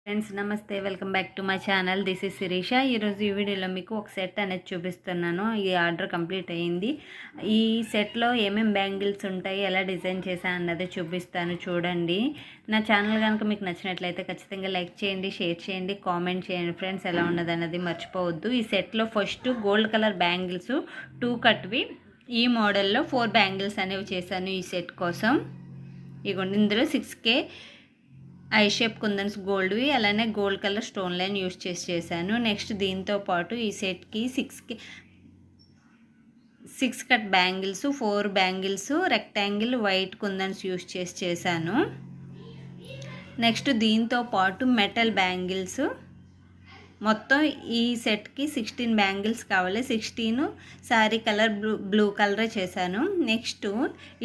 Friends నమస్తే, welcome back to my channel. This is Sirisha. ఈరోజు ఈ వీడియోలో మీకు ఒక సెట్ అనేది చూపిస్తున్నాను. ఈ ఆర్డర్ కంప్లీట్ అయ్యింది. ఈ సెట్లో ఏమేమి బ్యాంగిల్స్ ఉంటాయి, ఎలా డిజైన్ చేశాను అన్నది చూపిస్తాను, చూడండి. నా ఛానల్ కనుక మీకు నచ్చినట్లయితే ఖచ్చితంగా లైక్ చేయండి, షేర్ చేయండి, కామెంట్ చేయండి ఫ్రెండ్స్. ఎలా ఉన్నది అన్నది మర్చిపోవద్దు. ఈ సెట్లో ఫస్ట్ గోల్డ్ కలర్ బ్యాంగిల్స్ 2 కట్వి ఈ మోడల్లో 4 బ్యాంగిల్స్ అనేవి చేశాను ఈ సెట్ కోసం. ఇగోండి, ఇందులో 6K ఐ షేప్ కుందన్స్ గోల్డ్వి, అలానే gold colour stone line use చేశాను. నెక్స్ట్ దీంతో పాటు ఈ సెట్కి 6 cut bangles, 4 bangles rectangle white kundans use చేశాను. నెక్స్ట్ దీంతో పాటు మెటల్ బ్యాంగిల్స్, మొత్తం ఈ సెట్కి 16 బ్యాంగిల్స్ కావాలి. 16 శారీ కలర్ బ్లూ కలరే చేశాను. నెక్స్ట్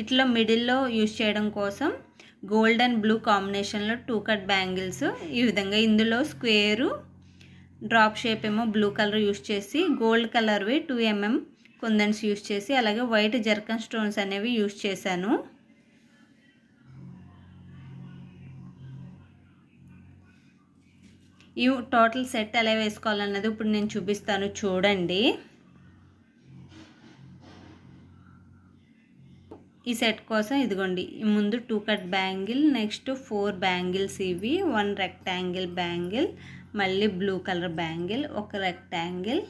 ఇట్లా మిడిల్లో యూస్ చేయడం కోసం గోల్డ్ అండ్ బ్లూ కాంబినేషన్లో 2 కట్ బ్యాంగిల్స్ ఈ విధంగా, ఇందులో స్క్వేరు డ్రాప్ షేప్ ఏమో బ్లూ కలర్ యూస్ చేసి, గోల్డ్ కలర్వి 2 mm కుందన్స్ యూస్ చేసి, అలాగే వైట్ జర్కన్ స్టోన్స్ అనేవి యూస్ చేశాను. ఈ టోటల్ సెట్ ఎలా వేసుకోవాలన్నది ఇప్పుడు నేను చూపిస్తాను, చూడండి. ఈ సెట్ కోసం ఇదిగోండి, ముందు 2 కట్ బ్యాంగిల్, నెక్స్ట్ 4 బ్యాంగిల్స్ ఇవి, 1 రెక్టాంగిల్ బ్యాంగిల్, మళ్ళీ బ్లూ కలర్ బ్యాంగిల్, ఒక రెక్టాంగిల్,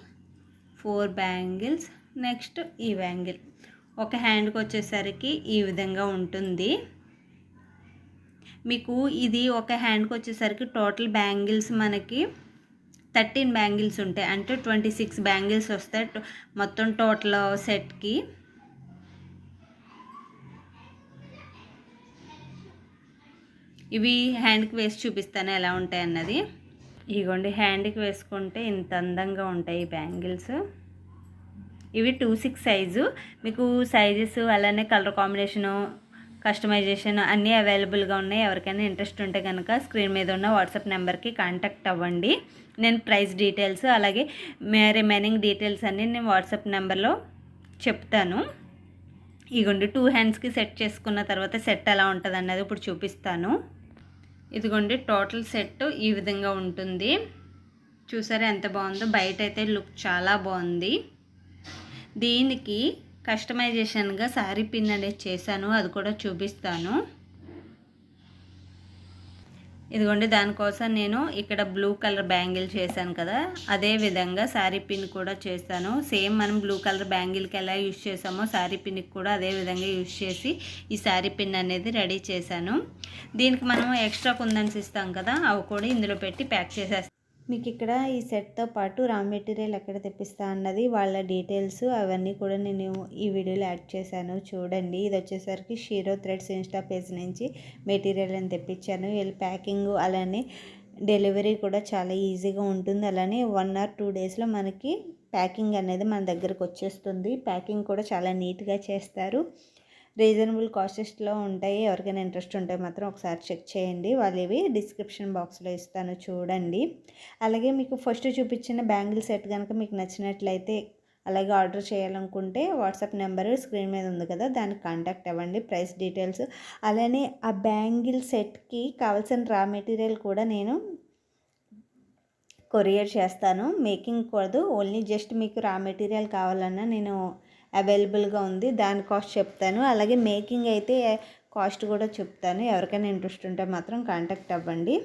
4 బ్యాంగిల్స్, నెక్స్ట్ ఈ బ్యాంగిల్. ఒక హ్యాండ్కి వచ్చేసరికి ఈ విధంగా ఉంటుంది. మీకు ఇది ఒక హ్యాండ్కి వచ్చేసరికి టోటల్ బ్యాంగిల్స్ మనకి 13 బ్యాంగిల్స్ ఉంటాయి, అంటే 26 బ్యాంగిల్స్ వస్తాయి మొత్తం టోటల్ సెట్కి. ఇవి హ్యాండ్కి వేసి చూపిస్తాను ఎలా ఉంటాయి అన్నది. ఇగోండి, హ్యాండ్కి వేసుకుంటే ఇంత అందంగా ఉంటాయి ఈ బ్యాంగిల్స్. ఇవి 2/6 సైజు. మీకు సైజెస్ అలానే కలర్ కాంబినేషను, కస్టమైజేషన్ అన్నీ అవైలబుల్గా ఉన్నాయి. ఎవరికైనా ఇంట్రెస్ట్ ఉంటే కనుక స్క్రీన్ మీద ఉన్న వాట్సాప్ నెంబర్కి కాంటాక్ట్ అవ్వండి. నేను ప్రైస్ డీటెయిల్స్ అలాగే రిమైనింగ్ డీటెయిల్స్ అన్నీ నేను వాట్సాప్ నెంబర్లో చెప్తాను. ఇదిగోండి, 2 హ్యాండ్స్కి సెట్ చేసుకున్న తర్వాత సెట్ ఎలా ఉంటుంది అన్నది ఇప్పుడు చూపిస్తాను. ఇదిగోండి, టోటల్ సెట్ ఈ విధంగా ఉంటుంది. చూసారా ఎంత బాగుందో, బయట అయితే లుక్ చాలా బాగుంది. దీనికి కస్టమైజేషన్గా శారీ పిన్ అనేది చేశాను, అది కూడా చూపిస్తాను. ఇదిగోండి, దానికోసం నేను ఇక్కడ బ్లూ కలర్ బ్యాంగిల్ చేశాను కదా, అదే విధంగా శారీ పిన్ కూడా చేశాను. సేమ్ మనం బ్లూ కలర్ బ్యాంగిల్కి ఎలా యూజ్ చేసామో శారీ పిన్కి కూడా అదే విధంగా యూజ్ చేసి ఈ శారీ పిన్ అనేది రెడీ చేశాను. దీనికి మనం ఎక్స్ట్రా కుందన్స్ ఇస్తాం కదా, అవి కూడా ఇందులో పెట్టి ప్యాక్ చేసేస్తాను. మీకు ఇక్కడ ఈ సెట్తో పాటు రా మెటీరియల్ ఎక్కడ తెప్పిస్తా అన్నది వాళ్ళ డీటెయిల్స్ అవన్నీ కూడా నేను ఈ వీడియోలో యాడ్ చేశాను, చూడండి. ఇది వచ్చేసరికి షీరో థ్రెడ్స్ ఇన్స్టా పేజ్ నుంచి మెటీరియల్ అని తెప్పించాను. వీళ్ళ ప్యాకింగ్ అలానే డెలివరీ కూడా చాలా ఈజీగా ఉంటుంది. అలానే 1 or 2 డేస్లో మనకి ప్యాకింగ్ అనేది మన దగ్గరకు వచ్చేస్తుంది. ప్యాకింగ్ కూడా చాలా నీట్గా చేస్తారు. రీజనబుల్ కాస్టెస్ట్లో ఉంటాయి. ఎవరికైనా ఇంట్రెస్ట్ ఉంటే మాత్రం ఒకసారి చెక్ చేయండి. వాళ్ళు ఇవి డిస్క్రిప్షన్ బాక్స్లో ఇస్తాను, చూడండి. అలాగే మీకు ఫస్ట్ చూపించిన బ్యాంగిల్ సెట్ కనుక మీకు నచ్చినట్లయితే అలాగే ఆర్డర్ చేయాలనుకుంటే వాట్సాప్ నెంబర్ స్క్రీన్ మీద ఉంది కదా, దానికి కాంటాక్ట్ అవ్వండి. ప్రైస్ డీటెయిల్స్ అలానే ఆ బ్యాంగిల్ సెట్కి కావాల్సిన రా మెటీరియల్ కూడా నేను కొరియర్ చేస్తాను. మేకింగ్ కూడదు, ఓన్లీ జస్ట్ మీకు రా మెటీరియల్ కావాలన్నా నేను అవైలబుల్గా ఉంది, దాని కాస్ట్ చెప్తాను. అలాగే మేకింగ్ అయితే కాస్ట్ కూడా చెప్తాను. ఎవరికైనా ఇంట్రెస్ట్ ఉంటే మాత్రం కాంటాక్ట్ అవ్వండి.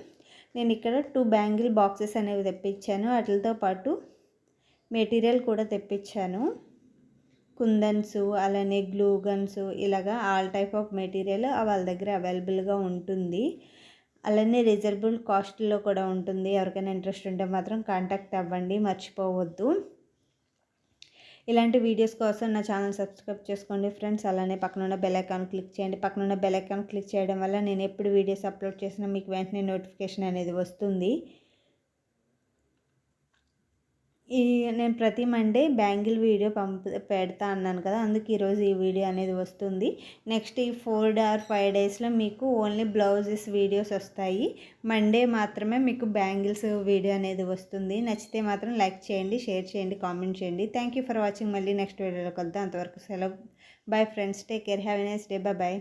నేను ఇక్కడ 2 బ్యాంగిల్ బాక్సెస్ అనేవి తెప్పించాను, వాటితో పాటు మెటీరియల్ కూడా తెప్పించాను. కుందన్స్ అలానే గ్లూ గన్స్, ఇలాగా ఆల్ టైప్ ఆఫ్ మెటీరియల్ వాళ్ళ దగ్గర అవైలబుల్గా ఉంటుంది. అలానే రీజనబుల్ కాస్ట్లో కూడా ఉంటుంది. ఎవరికైనా ఇంట్రెస్ట్ ఉంటే మాత్రం కాంటాక్ట్ అవ్వండి, మర్చిపోవద్దు. ఇలాంటి వీడియోస్ కోసం నా ఛానల్ సబ్స్క్రైబ్ చేసుకోండి ఫ్రెండ్స్. అలానే పక్కనున్న బెల్ ఐకాన్ క్లిక్ చేయండి. పక్కనున్న బెల్ ఐకాన్ క్లిక్ చేయడం వల్ల నేను ఎప్పుడు వీడియోస్ అప్లోడ్ చేసినా మీకు వెంటనే నోటిఫికేషన్ అనేది వస్తుంది. నేను ప్రతి మండే బ్యాంగిల్ వీడియో పెడతా అన్నాను కదా, అందుకు ఈరోజు ఈ వీడియో అనేది వస్తుంది. నెక్స్ట్ ఈ 4 or 5 డేస్లో మీకు ఓన్లీ బ్లౌజెస్ వీడియోస్ వస్తాయి. మండే మాత్రమే మీకు బ్యాంగిల్స్ వీడియో అనేది వస్తుంది. నచ్చితే మాత్రం లైక్ చేయండి, షేర్ చేయండి, కామెంట్ చేయండి. Thank you for watching. మళ్ళీ నెక్స్ట్ వీడియోలో కలుద్దాం. అంతవరకు సెలవు. Bye friends, take care, have a nice day, bye.